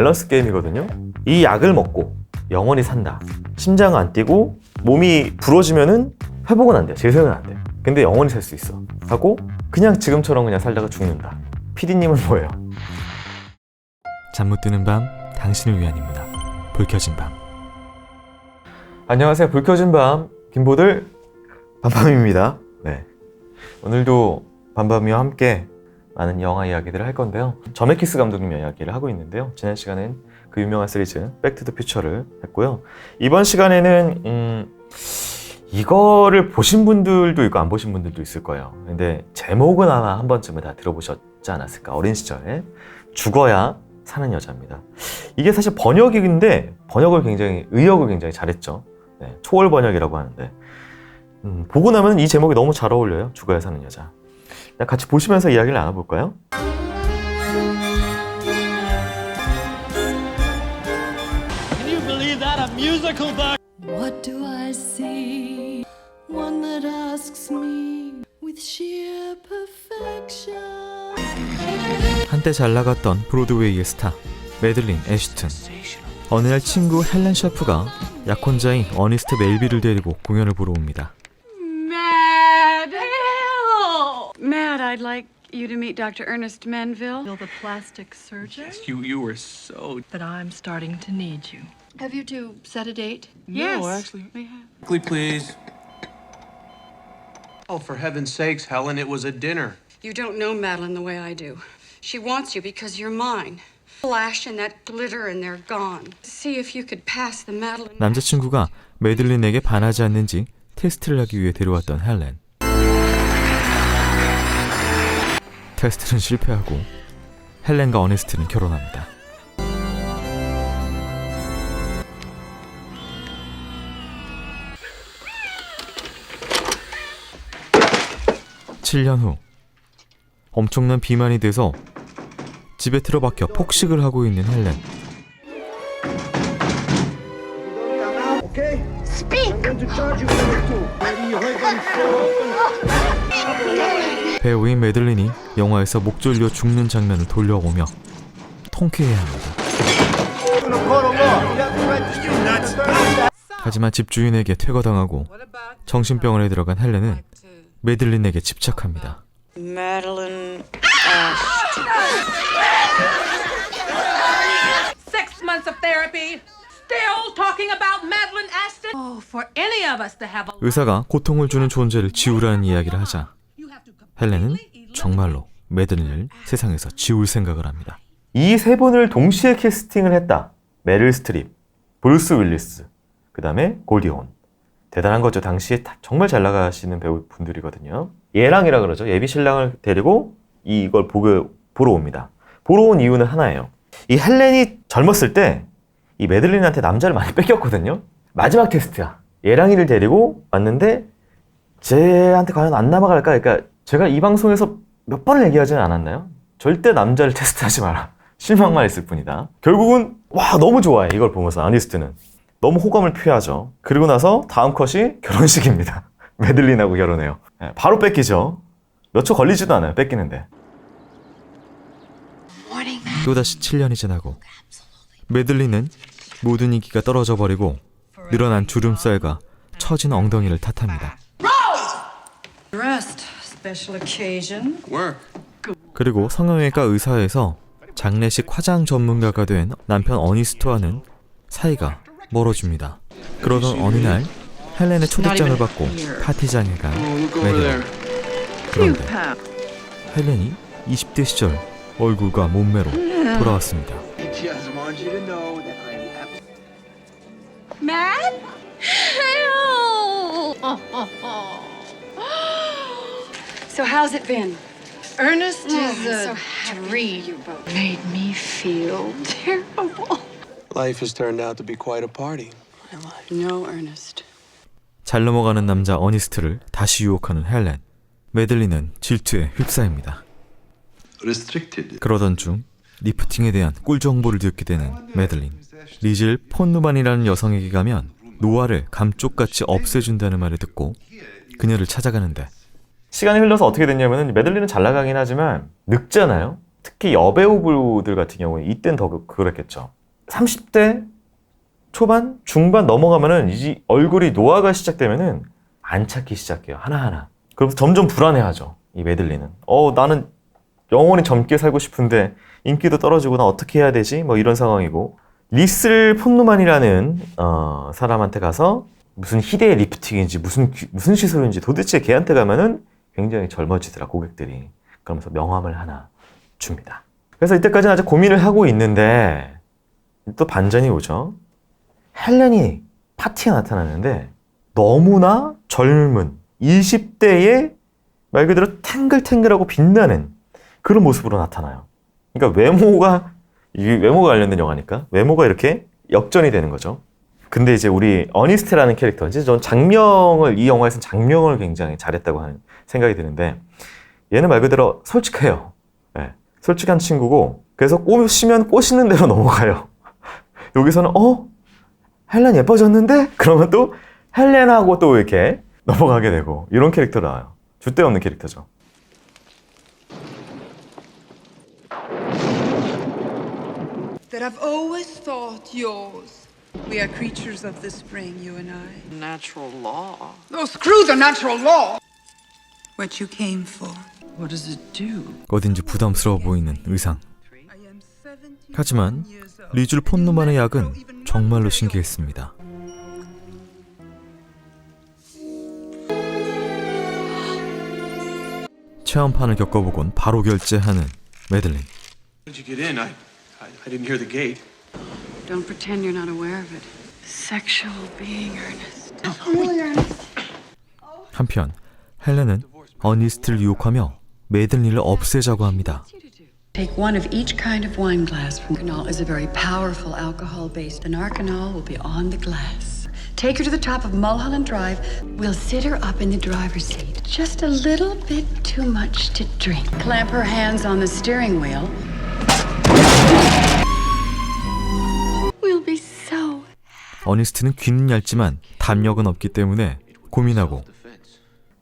밸런스 게임이거든요. 이 약을 먹고 영원히 산다. 심장은 안 뛰고 몸이 부러지면은 회복은 안 돼. 재생은 안 돼. 근데 영원히 살 수 있어. 하고 그냥 지금처럼 그냥 살다가 죽는다. PD님은 뭐예요? 잠 못 드는 밤 당신을 위한 인문학 불 켜진 밤. 안녕하세요. 불 켜진 밤 김보들 밤밤입니다. 네. 오늘도 밤밤이와 함께 많은 영화 이야기들을 할 건데요. 저메키스 감독님 이야기를 하고 있는데요. 지난 시간엔 그 유명한 시리즈 백 투 더 퓨처를 했고요. 이번 시간에는 이거를 보신 분들도 있고 안 보신 분들도 있을 거예요. 근데 제목은 아마 한 번쯤은 다 들어보셨지 않았을까. 어린 시절에 죽어야 사는 여자입니다. 이게 사실 번역인데 의역을 굉장히 잘했죠. 네, 초월 번역이라고 하는데 보고 나면 이 제목이 너무 잘 어울려요. 죽어야 사는 여자. 같이 보시면서 이야기를 나눠볼까요? Can you believe that? A musical bar. What do I see? One that asks me with sheer perfection. 한때 잘 나갔던 브로드웨이의 스타 매들린 애쉬튼. 어느 날 친구 헬렌 샤프가 약혼자인 어니스트 멜비를 데리고 공연을 보러 옵니다. Mad! Mad, I'd like you to meet Dr. Ernest Manville. You're the plastic surgeon, You were so. but I'm starting to need you. Have you two set a date? Yes, No, actually. we have. Quickly, please. Oh, for heaven's sakes, Helen, it was a dinner. You don't know Madeline the way I do. She wants you because you're mine. Flash and that glitter and they're gone. See if you could pass the Madeline. 남자친구가 매들린에게 반하지 않는지 테스트를 하기 위해 데려왔던 헬렌. 테스트는 실패하고 헬렌과 어네스트는 결혼합니다. (7년) 후 엄청난 비만이 돼서 집에 틀어박혀 폭식을 하고 있는 헬렌. 배우인 매들린이 영화에서 목 졸려 죽는 장면을 돌려보며 통쾌해야 합니다. 하지만 집주인에게 퇴거당하고 정신병원에 들어간 헬렌은 매들린에게 집착합니다. Madeline. 6 months of therapy, still talking about Madeline Ashton. Oh, for any of us to have a 의사가 고통을 주는 존재를 지우라는 이야기를 하자 헬렌은 정말로 매들린을 세상에서 지울 생각을 합니다. 이 세 분을 동시에 캐스팅을 했다. 메릴 스트립, 브루스 윌리스, 그 다음에 골디 혼. 대단한 거죠. 당시에 정말 잘 나가시는 배우분들이거든요. 예랑이라 그러죠. 예비 신랑을 데리고 이걸 보러 옵니다. 보러 온 이유는 하나예요. 이 헬렌이 젊었을 때 이 매들린한테 남자를 많이 뺏겼거든요. 마지막 테스트야. 예랑이를 데리고 왔는데 쟤한테 과연 안 남아갈까? 그러니까 제가 이 방송에서 몇 번을 얘기하지는 않았나요? 절대 남자를 테스트하지 마라. 실망만 했을 뿐이다. 결국은 와 너무 좋아해. 이걸 보면서 아니스트는 너무 호감을 표하죠. 그리고 나서 다음 컷이 결혼식입니다. 매들린하고 결혼해요. 바로 뺏기죠. 몇 초 걸리지도 않아요. 뺏기는데. 또다시 7년이 지나고 매들린은 모든 인기가 떨어져 버리고 늘어난 주름살과 처진 엉덩이를 탓합니다. Rest, special occasion. Work. 그리고 성형외과 의사에서 장례식 화장 전문가가 된 남편 어니스트와는 사이가 멀어집니다. 그러던 어느 날 헬렌의 초대장을 받고 파티장에 간 Look over there. 매들린. 그런데 헬렌이 20대 시절 얼굴과 몸매로 돌아왔습니다. Just want you to know that I'm Mad? So how's it been? Ernest is so a happy dream. you both. Made me feel terrible. Life has turned out to be quite a party. No, Ernest. 잘 넘어가는 남자 어니스트를 다시 유혹하는 헬렌. 매들린은 질투에 휩싸입니다. 그러던 중 리프팅에 대한 꿀 정보를 듣게 되는 매들린. 리즐 폰누만이라는 여성에게 가면 노화를 감쪽같이 없애준다는 말을 듣고 그녀를 찾아가는데 시간이 흘러서 어떻게 됐냐면 매들린은 잘 나가긴 하지만 늙잖아요. 특히 여배우들 같은 경우는 이때는 더 그랬겠죠. 30대 초반, 중반 넘어가면은 이 얼굴이 노화가 시작되면은 안 찾기 시작해요. 하나하나. 그러면서 점점 불안해하죠. 이 매들린은. 나는 영원히 젊게 살고 싶은데 인기도 떨어지고 나 어떻게 해야 되지? 뭐 이런 상황이고. 리슬 폰누만이라는 사람한테 가서 무슨 희대의 리프팅인지 무슨 시술인지 도대체 걔한테 가면은 굉장히 젊어지더라, 고객들이. 그러면서 명함을 하나 줍니다. 그래서 이때까지는 아직 고민을 하고 있는데 또 반전이 오죠. 헬렌이 파티에 나타나는데 너무나 젊은 20대의 말 그대로 탱글탱글하고 빛나는 그런 모습으로 나타나요. 그러니까 외모가 관련된 영화니까 외모가 이렇게 역전이 되는 거죠. 근데 이제 우리 어니스트라는 캐릭터, 이제 전 이 영화에서는 장명을 굉장히 잘했다고 하는 생각이 드는데, 얘는 말 그대로 솔직해요. 네, 솔직한 친구고, 그래서 꼬시면 꼬시는 대로 넘어가요. 여기서는 헬렌 예뻐졌는데? 그러면 또 헬렌하고 또 이렇게 넘어가게 되고, 이런 캐릭터로 나와요. 줏대 없는 캐릭터죠. That I've always thought yours. We are creatures of the spring, you and I. Natural law. Oh, screw the natural law! What you came for. What does it do? 어딘지 부담스러워 보이는 의상. I am 17 하지만 years old. 리줄 폰누만의 약은 정말로 신기했습니다. 체험판을 겪어보곤 바로 결제하는 매들린. How did you get in? I didn't hear the gate. Don't pretend you're not aware of it. Sexual being, Ernest. 한편 헬렌은 어니스트를 유혹하며 매들린을 없애자고 합니다. Take one of each kind of wine glass. Narcanol is a very powerful alcohol base. The Narcanol will be on the glass. Take her to the top of Mulholland Drive. We'll sit her up in the driver's seat. Just a little bit too much to drink. Clamp her hands on the steering wheel. We'll be so... 어니스트는 귀는 얇지만 담력은 없기 때문에 고민하고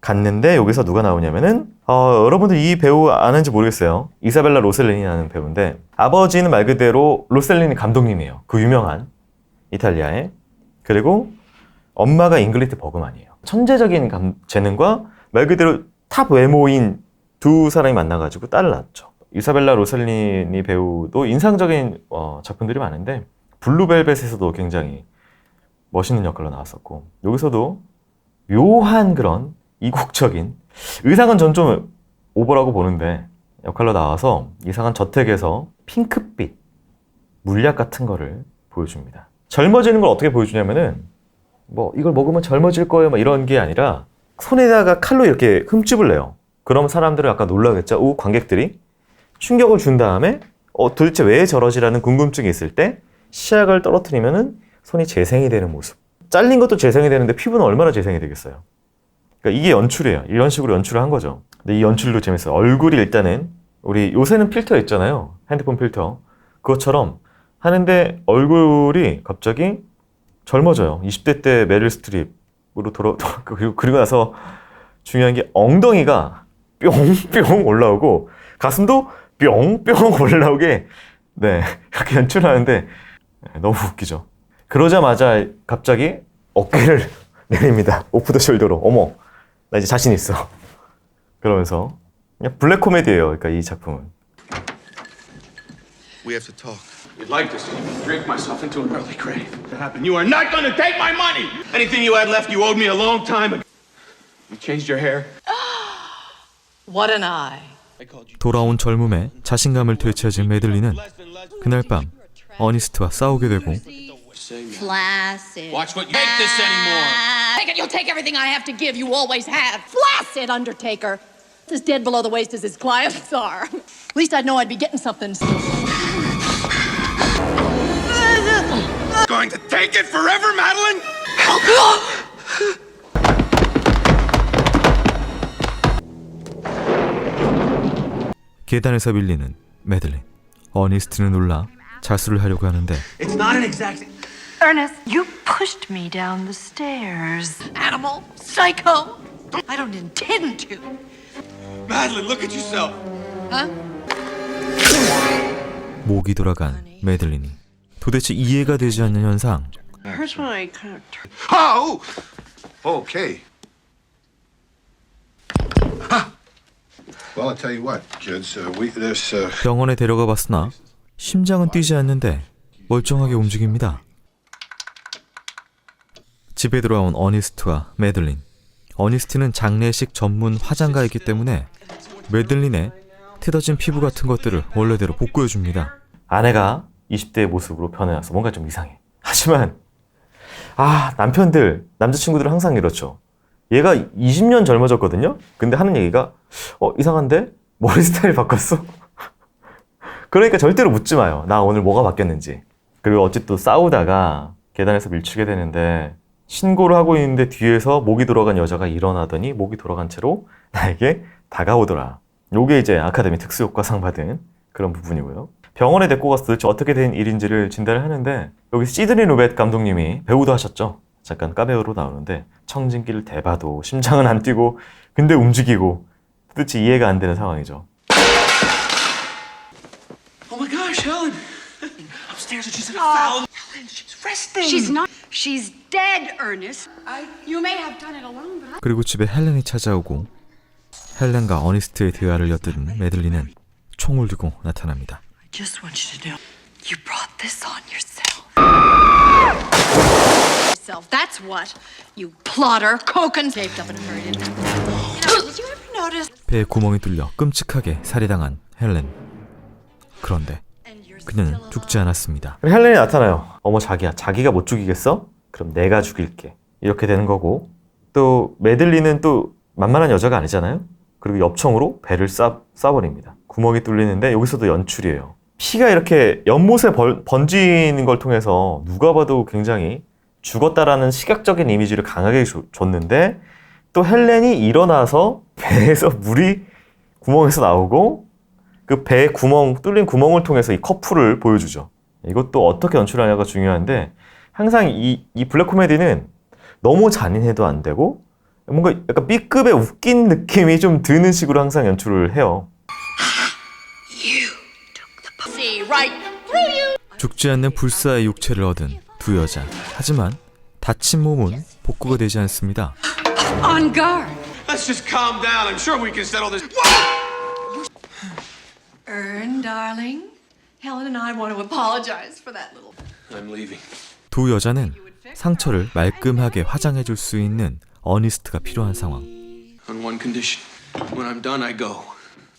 갔는데 여기서 누가 나오냐면은 여러분들 이 배우 아는지 모르겠어요. 이사벨라 로셀리니라는 배우인데, 아버지는 말 그대로 로셀리니 감독님이에요. 그 유명한 이탈리아의. 그리고 엄마가 잉글리트 버그만이에요. 천재적인 재능과 말 그대로 탑 외모인 두 사람이 만나가지고 딸을 낳았죠. 이사벨라 로셀리니 배우도 인상적인 작품들이 많은데 블루벨벳에서도 굉장히 멋있는 역할로 나왔었고, 여기서도 묘한 그런 이국적인, 의상은 전 좀 오버라고 보는데 역할로 나와서 이상한 저택에서 핑크빛 물약 같은 거를 보여줍니다. 젊어지는 걸 어떻게 보여주냐면은 뭐 이걸 먹으면 젊어질 거예요 막 이런 게 아니라 손에다가 칼로 이렇게 흠집을 내요. 그럼 사람들은 약간 놀라겠죠. 관객들이 충격을 준 다음에 도대체 왜 저러지라는 궁금증이 있을 때 시약을 떨어뜨리면은 손이 재생이 되는 모습. 잘린 것도 재생이 되는데 피부는 얼마나 재생이 되겠어요. 그러니까 이게 연출이에요. 이런 식으로 연출을 한 거죠. 근데 이 연출도 재밌어요. 얼굴이 일단은 우리 요새는 필터 있잖아요. 핸드폰 필터. 그것처럼 하는데 얼굴이 갑자기 젊어져요. 20대 때 메릴 스트립으로 그리고 나서 중요한 게 엉덩이가 뿅뿅 올라오고 가슴도 뿅뿅 올라오게 이렇게 연출하는데 너무 웃기죠. 그러자마자 갑자기 어깨를 내립니다. 오프 더 숄더로. 어머, 나 이제 자신 있어. 그러면서 그냥 블랙 코미디예요. 그러니까 이 작품은. We have to talk. You'd like to see me drink myself into an early grave. What happened? You are not going to take my money! Anything you had left, you owed me a long time ago. You changed your hair? What an eye. 돌아온 젊음에 자신감을 되찾은 매들린은 그날 밤 어니스트와 싸우게 되고 Flaccid. Watch what you make this anymore! You'll take everything I have to give. You always have. Flaccid, Undertaker. As dead below the waist as his clients are. At least I'd know I'd be getting something. Going to take it forever, Madeline? 계단에서 밀리는 매들린. 어니스트는 놀라 자수를 하려고 하는데 It's not an exact... Ernest, you pushed me down the stairs. Animal. Psycho. I don't intend to. Madeline, look at yourself. Huh? 목이 돌아간 매들린이 도대체 이해가 되지 않는 현상. Here's when I kind of turn. Oh! Okay. Well, I'll tell you what, kids. 병원에 데려가 봤으나 심장은 뛰지 않는데 멀쩡하게 움직입니다. 집에 돌아온 어니스트와 매들린. 어니스트는 장례식 전문 화장가이기 때문에 매들린의 뜯어진 피부 같은 것들을 원래대로 복구해줍니다. 아내가 20대의 모습으로 변해와서 뭔가 좀 이상해. 하지만 남편들, 남자친구들은 항상 이렇죠. 얘가 20년 젊어졌거든요. 근데 하는 얘기가 이상한데? 머리 스타일 바꿨어? 그러니까 절대로 묻지 마요. 나 오늘 뭐가 바뀌었는지. 그리고 어찌 또 싸우다가 계단에서 밀치게 되는데 신고를 하고 있는데 뒤에서 목이 돌아간 여자가 일어나더니 목이 돌아간 채로 나에게 다가오더라. 요게 이제 아카데미 특수효과상 받은 그런 부분이고요. 병원에 데리고 가서 도대체 어떻게 된 일인지를 진단을 하는데 여기 시드니 루벳 감독님이 배우도 하셨죠. 잠깐 까메오로 나오는데 청진기를 대봐도 심장은 안 뛰고 근데 움직이고 도대체 이해가 안 되는 상황이죠. Oh my gosh, Helen! Upstairs and she's in a foul. Helen, she's resting. She's not. She's dead, Ernest. You may have done it alone, but 그리고 집에 헬렌이 찾아오고 헬렌과 어니스트의 대화를 엿듣는 매들린은 총을 들고 나타납니다. I just want you to know, you brought this on yourself. That's what. You plotter, coken, taped up in a hurry, didn't you? Did you ever notice? 배에 구멍이 뚫려 끔찍하게 살해당한 헬렌. 그런데 그녀는 죽지 않았습니다. 헬렌이 나타나요. 어머 자기가 못 죽이겠어? 그럼 내가 죽일게. 이렇게 되는 거고 또 매들린은 또 만만한 여자가 아니잖아요. 그리고 엽총으로 배를 쏴버립니다. 구멍이 뚫리는데 여기서도 연출이에요. 피가 이렇게 연못에 번지는 걸 통해서 누가 봐도 굉장히 죽었다라는 시각적인 이미지를 강하게 줬는데 또 헬렌이 일어나서 배에서 물이 구멍에서 나오고 그 배에 뚫린 구멍을 통해서 이 커플을 보여주죠. 이것도 어떻게 연출하냐가 중요한데 항상 이 블랙 코미디는 너무 잔인해도 안 되고 뭔가 약간 B급의 웃긴 느낌이 좀 드는 식으로 항상 연출을 해요. See right through you. 죽지 않는 불사의 육체를 얻은 두 여자. 하지만 다친 몸은 복구가 되지 않습니다. on guard. Let's just calm down. I'm sure we can settle this. Ern, darling, Helen and I want to apologize for that little. I'm leaving. 두 여자는 상처를 말끔하게 화장해 줄 수 있는 어니스트가 필요한 상황. On one condition. When I'm done, I go.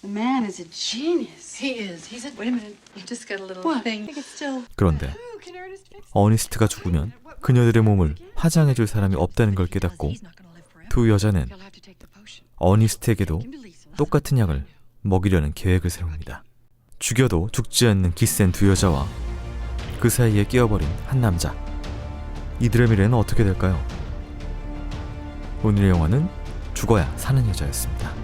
The man is a genius. He is. He's a. Wait a minute. You just got a little thing. I think it's still. 그런데 Ooh, can Ernest fix it? 어니스트가 죽으면 그녀들의 몸을 화장해 줄 사람이 없다는 걸 깨닫고 He's not gonna live forever. 두 여자는 He'll have to take the potion. 어니스트에게도 똑같은 약을 먹이려는 계획을 세웁니다. 죽여도 죽지 않는 기센 두 여자와 그 사이에 끼어버린 한 남자. 이들의 미래는 어떻게 될까요? 오늘의 영화는 죽어야 사는 여자였습니다.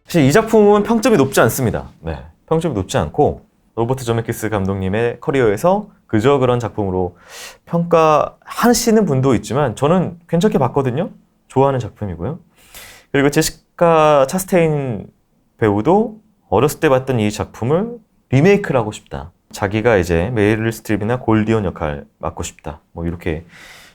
사실 이 작품은 평점이 높지 않습니다. 네, 평점이 높지 않고 로버트 저메키스 감독님의 커리어에서 그저 그런 작품으로 평가하시는 분도 있지만 저는 괜찮게 봤거든요. 좋아하는 작품이고요. 그리고 제시카 차스테인 배우도 어렸을 때 봤던 이 작품을 리메이크를 하고 싶다. 자기가 이제 메릴 스트립이나 골디온 역할 맡고 싶다. 뭐 이렇게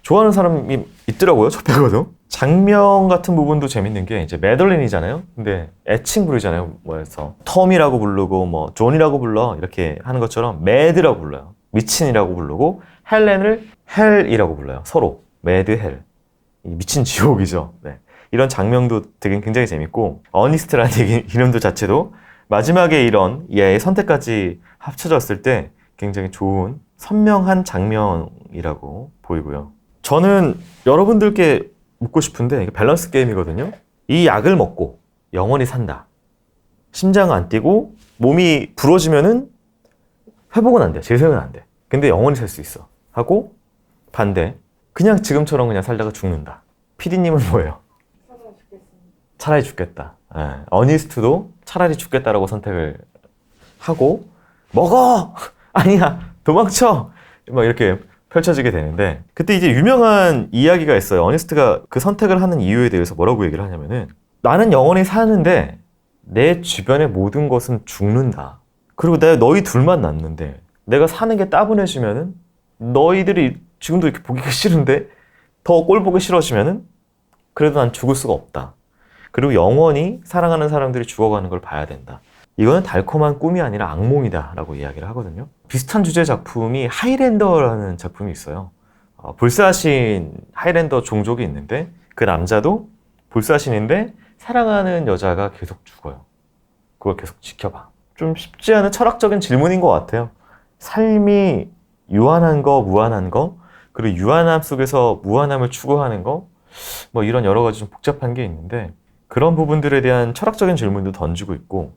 좋아하는 사람이 있더라고요. 저 빼고도. 장면 같은 부분도 재밌는 게 이제 매들린이잖아요. 근데 애칭 부르잖아요. 뭐해서 톰이라고 부르고 뭐 존이라고 불러 이렇게 하는 것처럼 매드라고 불러요. 미친이라고 부르고 헬렌을 헬이라고 불러요. 서로 매드 헬. 미친 지옥이죠. 네. 이런 장면도 되게 굉장히 재밌고 어니스트라는 이름도 자체도 마지막에 이런 얘의 선택까지 합쳐졌을 때 굉장히 좋은 선명한 장면이라고 보이고요. 저는 여러분들께 묻고 싶은데 이게 밸런스 게임이거든요. 이 약을 먹고 영원히 산다. 심장 안 뛰고 몸이 부러지면은 회복은 안 돼. 재생은 안 돼. 근데 영원히 살 수 있어. 하고 반대. 그냥 지금처럼 그냥 살다가 죽는다. PD님은 뭐예요? 차라리 죽겠다. 예. 어니스트도 차라리 죽겠다라고 선택을 하고 먹어! 아니야! 도망쳐! 막 이렇게 펼쳐지게 되는데 그때 이제 유명한 이야기가 있어요. 어니스트가 그 선택을 하는 이유에 대해서 뭐라고 얘기를 하냐면은 나는 영원히 사는데 내 주변의 모든 것은 죽는다. 그리고 내가 너희 둘만 남는데 내가 사는 게 따분해지면은 너희들이 지금도 이렇게 보기가 싫은데 더 꼴 보기 싫어지면은 그래도 난 죽을 수가 없다. 그리고 영원히 사랑하는 사람들이 죽어가는 걸 봐야 된다. 이거는 달콤한 꿈이 아니라 악몽이다 라고 이야기를 하거든요. 비슷한 주제 작품이 하이랜더라는 작품이 있어요. 불사신 하이랜더 종족이 있는데 그 남자도 불사신인데 사랑하는 여자가 계속 죽어요. 그걸 계속 지켜봐. 좀 쉽지 않은 철학적인 질문인 것 같아요. 삶이 유한한 거, 무한한 거, 그리고 유한함 속에서 무한함을 추구하는 거, 뭐 이런 여러 가지 좀 복잡한 게 있는데 그런 부분들에 대한 철학적인 질문도 던지고 있고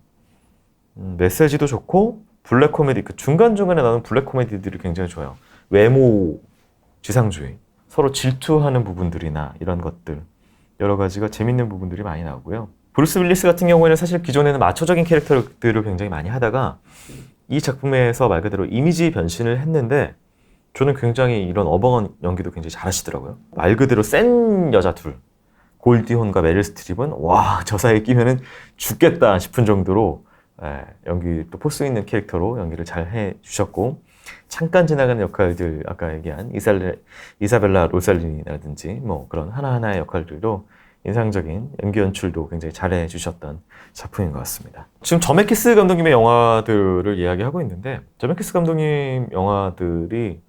메시지도 좋고 블랙 코미디, 그 중간중간에 나오는 블랙 코미디들이 굉장히 좋아요. 외모 지상주의, 서로 질투하는 부분들이나 이런 것들 여러 가지가 재밌는 부분들이 많이 나오고요. 브루스 윌리스 같은 경우에는 사실 기존에는 마초적인 캐릭터들을 굉장히 많이 하다가 이 작품에서 말 그대로 이미지 변신을 했는데 저는 굉장히 이런 어벙한 연기도 굉장히 잘하시더라고요. 말 그대로 센 여자 둘, 골디혼과 메릴 스트립은 와, 저 사이에 끼면은 죽겠다 싶은 정도로 연기 또 포스 있는 캐릭터로 연기를 잘 해주셨고 잠깐 지나가는 역할들, 아까 얘기한 이사벨라 로살린이라든지 뭐 그런 하나하나의 역할들도 인상적인 연기 연출도 굉장히 잘해 주셨던 작품인 것 같습니다. 지금 저메키스 감독님의 영화들을 이야기하고 있는데 저메키스 감독님 영화들이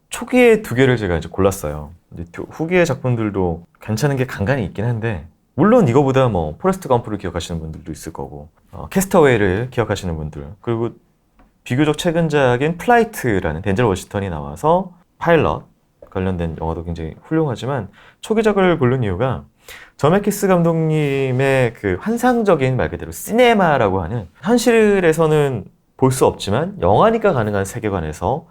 초기에 2개를 제가 이제 골랐어요. 이제 후기의 작품들도 괜찮은 게 간간히 있긴 한데 물론 이거보다 뭐 포레스트 검프를 기억하시는 분들도 있을 거고 캐스터웨이를 기억하시는 분들, 그리고 비교적 최근작인 플라이트라는 덴젤 워싱턴이 나와서 파일럿 관련된 영화도 굉장히 훌륭하지만 초기작을 고른 이유가 저메키스 감독님의 그 환상적인 말 그대로 시네마라고 하는 현실에서는 볼 수 없지만 영화니까 가능한 세계관에서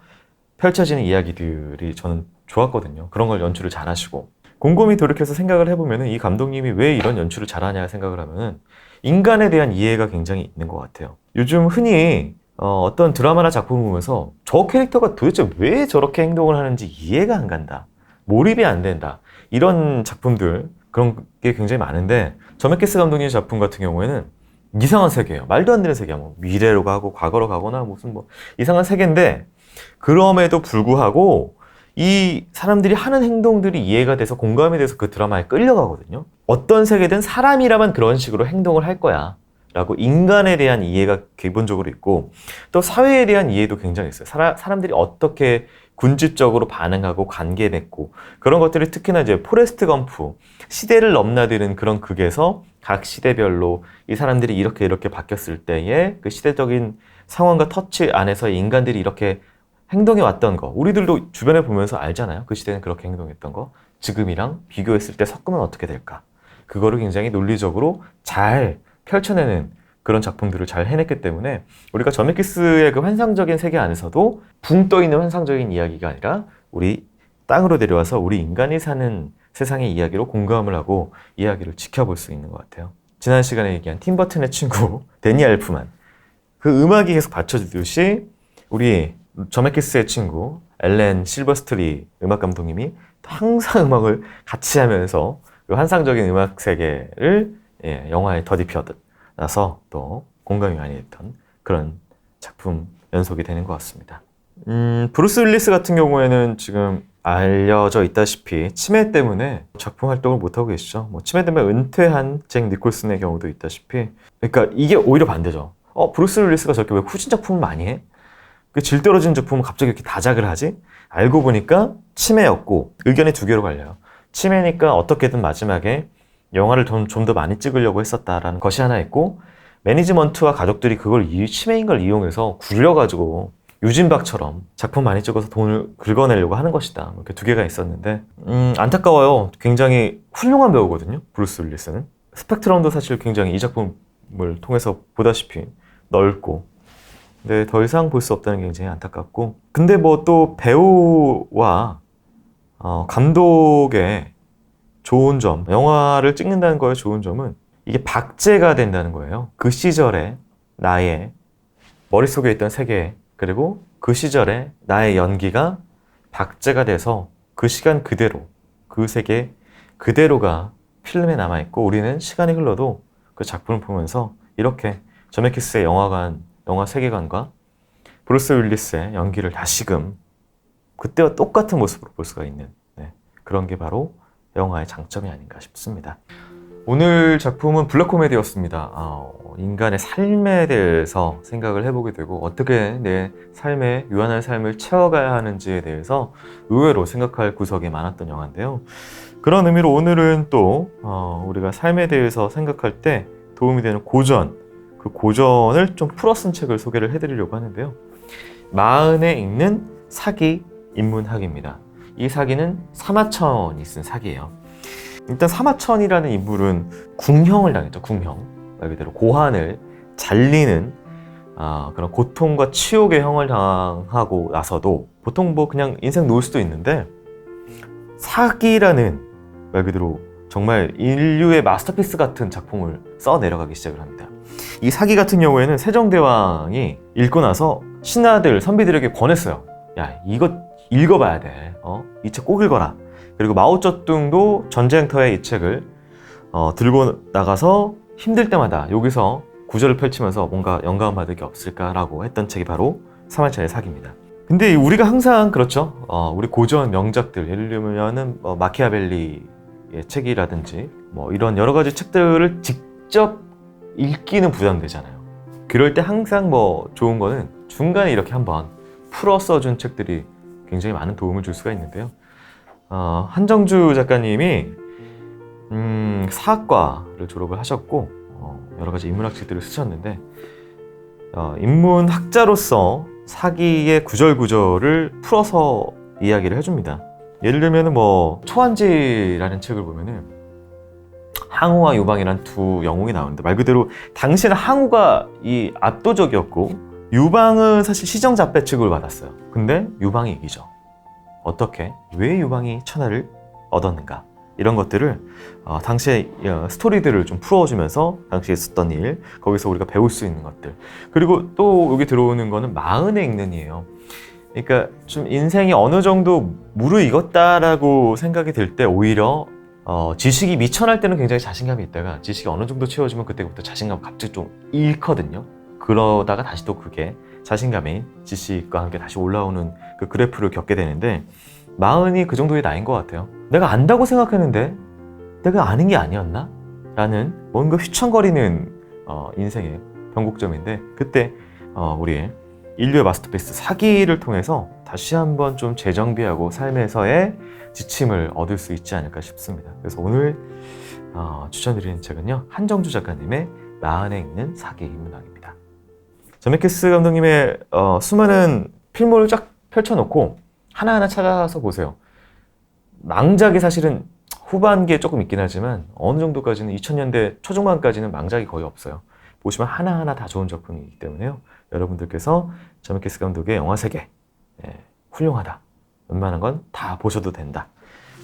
펼쳐지는 이야기들이 저는 좋았거든요. 그런 걸 연출을 잘 하시고 곰곰이 돌이켜서 생각을 해보면 이 감독님이 왜 이런 연출을 잘하냐 생각을 하면 인간에 대한 이해가 굉장히 있는 것 같아요. 요즘 흔히 어떤 드라마나 작품을 보면서 저 캐릭터가 도대체 왜 저렇게 행동을 하는지 이해가 안 간다, 몰입이 안 된다, 이런 작품들, 그런 게 굉장히 많은데 저메키스 감독님 작품 같은 경우에는 이상한 세계예요. 말도 안 되는 세계야. 뭐 미래로 가고 과거로 가거나 무슨 뭐 이상한 세계인데 그럼에도 불구하고 이 사람들이 하는 행동들이 이해가 돼서 공감이 돼서 그 드라마에 끌려가거든요. 어떤 세계든 사람이라면 그런 식으로 행동을 할 거야 라고 인간에 대한 이해가 기본적으로 있고 또 사회에 대한 이해도 굉장히 있어요. 사람들이 어떻게 군집적으로 반응하고 관계 맺고 그런 것들이 특히나 이제 포레스트 검프 시대를 넘나드는 그런 극에서 각 시대별로 이 사람들이 이렇게 바뀌었을 때의 그 시대적인 상황과 터치 안에서 인간들이 이렇게 행동해 왔던 거 우리들도 주변에 보면서 알잖아요. 그 시대는 그렇게 행동했던 거 지금이랑 비교했을 때 섞으면 어떻게 될까, 그거를 굉장히 논리적으로 잘 펼쳐내는 그런 작품들을 잘 해냈기 때문에 우리가 저메키스의 그 환상적인 세계 안에서도 붕 떠있는 환상적인 이야기가 아니라 우리 땅으로 내려와서 우리 인간이 사는 세상의 이야기로 공감을 하고 이야기를 지켜볼 수 있는 것 같아요. 지난 시간에 얘기한 팀 버튼의 친구 데니 엘프만, 그 음악이 계속 받쳐주듯이 우리 저메키스의 친구 엘렌 실버스트리 음악 감독님이 항상 음악을 같이 하면서 그 환상적인 음악 세계를 영화에 더디펴나서 또 공감이 많이 됐던 그런 작품 연속이 되는 것 같습니다. 브루스 윌리스 같은 경우에는 지금 알려져 있다시피 치매 때문에 작품 활동을 못하고 계시죠. 뭐 치매 때문에 은퇴한 잭 니콜슨의 경우도 있다시피, 그러니까 이게 오히려 반대죠. 브루스 윌리스가 저렇게 왜 후진 작품을 많이 해? 그 질 떨어진 작품은 갑자기 이렇게 다작을 하지? 알고 보니까 치매였고 의견이 2개로 갈려요. 치매니까 어떻게든 마지막에 영화를 좀 더 많이 찍으려고 했었다라는 것이 하나 있고, 매니지먼트와 가족들이 그걸 치매인 걸 이용해서 굴려가지고 유진박처럼 작품 많이 찍어서 돈을 긁어내려고 하는 것이다, 이렇게 2개가 있었는데 안타까워요. 굉장히 훌륭한 배우거든요, 브루스 윌리스는. 스펙트럼도 사실 굉장히 이 작품을 통해서 보다시피 넓고, 근데 더 이상 볼 수 없다는 게 굉장히 안타깝고, 근데 뭐 또 배우와 감독의 좋은 점, 영화를 찍는다는 거의 좋은 점은 이게 박제가 된다는 거예요. 그 시절에 나의 머릿속에 있던 세계, 그리고 그 시절에 나의 연기가 박제가 돼서 그 시간 그대로, 그 세계 그대로가 필름에 남아있고 우리는 시간이 흘러도 그 작품을 보면서 이렇게 저메키스의 영화 세계관과 브루스 윌리스의 연기를 다시금 그때와 똑같은 모습으로 볼 수가 있는 그런 게 바로 영화의 장점이 아닌가 싶습니다. 오늘 작품은 블랙 코미디였습니다. 인간의 삶에 대해서 생각을 해보게 되고 어떻게 내 삶에 유한한 삶을 채워가야 하는지에 대해서 의외로 생각할 구석이 많았던 영화인데요. 그런 의미로 오늘은 또 우리가 삶에 대해서 생각할 때 도움이 되는 고전, 그 고전을 좀 풀어 쓴 책을 소개를 해드리려고 하는데요. 마흔에 읽는 사기 인문학입니다. 이 사기는 사마천이 쓴 사기예요. 일단 사마천이라는 인물은 궁형을 당했죠. 궁형. 말 그대로 고환을 잘리는 그런 고통과 치욕의 형을 당하고 나서도 보통 뭐 그냥 인생 놓을 수도 있는데 사기라는 말 그대로 정말 인류의 마스터피스 같은 작품을 써 내려가기 시작을 합니다. 이 사기 같은 경우에는 세종대왕이 읽고 나서 신하들, 선비들에게 권했어요. 야, 이거 읽어봐야 돼. 이 책 꼭 읽어라. 그리고 마오쩌둥도 전쟁터에 이 책을 들고 나가서 힘들 때마다 여기서 구절을 펼치면서 뭔가 영감을 받을 게 없을까라고 했던 책이 바로 사마천의 사기입니다. 근데 우리가 항상 그렇죠. 우리 고전 명작들, 예를 들면은 마키아벨리의 책이라든지 뭐 이런 여러 가지 책들을 직접 읽기는 부담되잖아요. 그럴 때 항상 뭐 좋은 거는 중간에 이렇게 한번 풀어 써준 책들이 굉장히 많은 도움을 줄 수가 있는데요. 한정주 작가님이 사학과를 졸업을 하셨고 여러 가지 인문학 책들을 쓰셨는데 인문학자로서 사기의 구절구절을 풀어서 이야기를 해줍니다. 예를 들면 뭐 초한지라는 책을 보면은 항우와 유방이란 두 영웅이 나오는데 말 그대로 당시에는 항우가 이 압도적이었고 유방은 사실 시정잡배 취급을 받았어요. 근데 유방이 이기죠. 어떻게? 왜 유방이 천하를 얻었는가? 이런 것들을 당시의 스토리들을 좀 풀어주면서 당시에 있었던 일, 거기서 우리가 배울 수 있는 것들. 그리고 또 여기 들어오는 거는 마흔에 읽는 이에요. 그러니까 좀 인생이 어느 정도 무르익었다라고 생각이 들 때 오히려 지식이 미천할 때는 굉장히 자신감이 있다가 지식이 어느 정도 채워지면 그때부터 자신감 갑자기 좀 잃거든요. 그러다가 다시 또 그게 자신감이 지식과 함께 다시 올라오는 그 그래프를 겪게 되는데 마흔이 그 정도의 나이인 것 같아요. 내가 안다고 생각했는데 내가 아는 게 아니었나? 라는 뭔가 휘청거리는 인생의 변곡점인데 그때 우리 인류의 마스터피스 사기를 통해서 다시 한번 좀 재정비하고 삶에서의 지침을 얻을 수 있지 않을까 싶습니다. 그래서 오늘 추천드리는 책은요, 한정주 작가님의 마흔에 읽는 사기 인문학입니다. 저메키스 감독님의 수많은 필모를 쫙 펼쳐놓고 하나하나 찾아서 보세요. 망작이 사실은 후반기에 조금 있긴 하지만 어느 정도까지는 2000년대 초중반까지는 망작이 거의 없어요. 보시면 하나하나 다 좋은 작품이기 때문에요. 여러분들께서 저메키스 감독의 영화 세계 훌륭하다. 웬만한 건 다 보셔도 된다.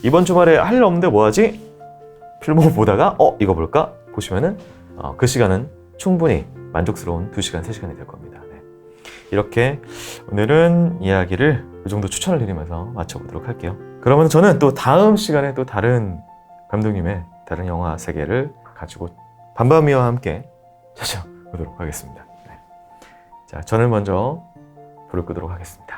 이번 주말에 할 일 없는데 뭐하지? 필모 보다가 이거 볼까? 보시면은 그 시간은 충분히 만족스러운 2시간, 3시간이 될 겁니다. 네. 이렇게 오늘은 이야기를 이 정도 추천을 드리면서 마쳐보도록 할게요. 그러면 저는 또 다음 시간에 또 다른 감독님의 다른 영화 세계를 가지고 밤밤이와 함께 찾아오도록 하겠습니다. 네. 자, 저는 먼저 불을 끄도록 하겠습니다.